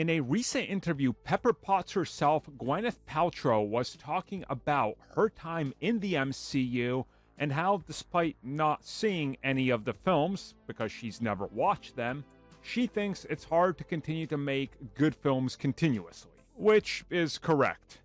In a recent interview, Pepper Potts herself, Gwyneth Paltrow, was talking about her time in the MCU and how, despite not seeing any of the films, because she's never watched them, she thinks it's hard to continue to make good films continuously, which is correct.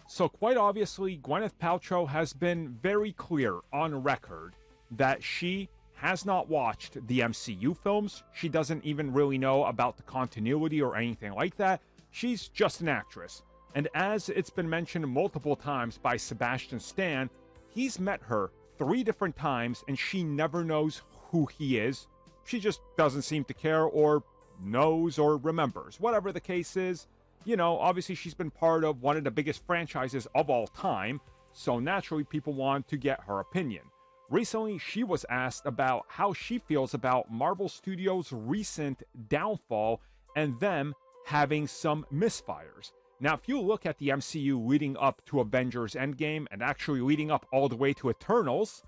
So quite obviously, Gwyneth Paltrow has been very clear on record that she has not watched the MCU films. She doesn't even really know about the continuity or anything like that. She's just an actress. And as it's been mentioned multiple times by Sebastian Stan, he's met her 3 different times and she never knows who he is. She just doesn't seem to care or knows or remembers. Whatever the case is, you know, obviously she's been part of one of the biggest franchises of all time, so naturally people want to get her opinion. Recently, she was asked about how she feels about Marvel Studios' recent downfall and them having some misfires. Now, if you look at the MCU leading up to Avengers Endgame and actually leading up all the way to Eternals,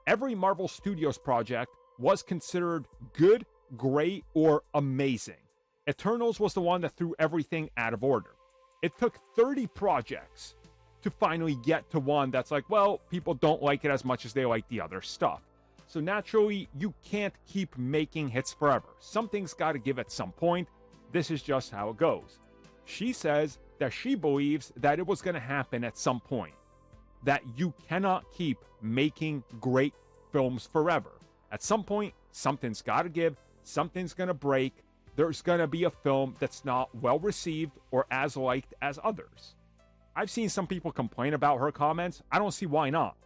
every Marvel Studios project was considered good, great, or amazing. Eternals was the one that threw everything out of order. It took 30 projects to finally get to one that's like, well, people don't like it as much as they like the other stuff. So naturally, you can't keep making hits forever. Something's got to give at some point. This is just how it goes. She says that she believes that it was going to happen at some point. That you cannot keep making great films forever. At some point, something's got to give, something's going to break. There's going to be a film that's not well received or as liked as others. I've seen some people complain about her comments. I don't see why not.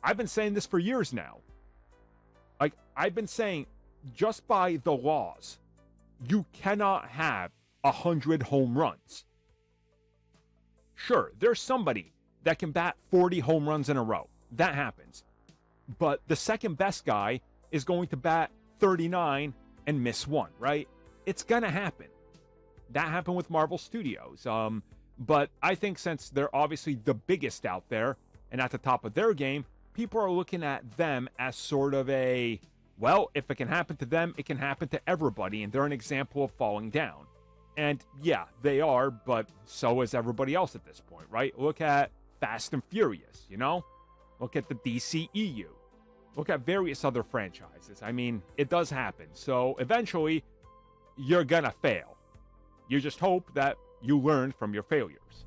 I've been saying this for years now. Like, I've been saying, just by the laws, you cannot have 100 home runs. Sure, there's somebody that can bat 40 home runs in a row. That happens. But the second best guy is going to bat 39 and miss 1, right? It's gonna happen. That happened with Marvel Studios. But I think since they're obviously the biggest out there and at the top of their game, people are looking at them as sort of a, well, if it can happen to them, it can happen to everybody, and they're an example of falling down. And yeah, they are, but so is everybody else at this point, right? Look at Fast and Furious, you know? Look at the DCEU. Look at various other franchises. I mean, it does happen. So eventually, you're gonna fail. You just hope that you learn from your failures.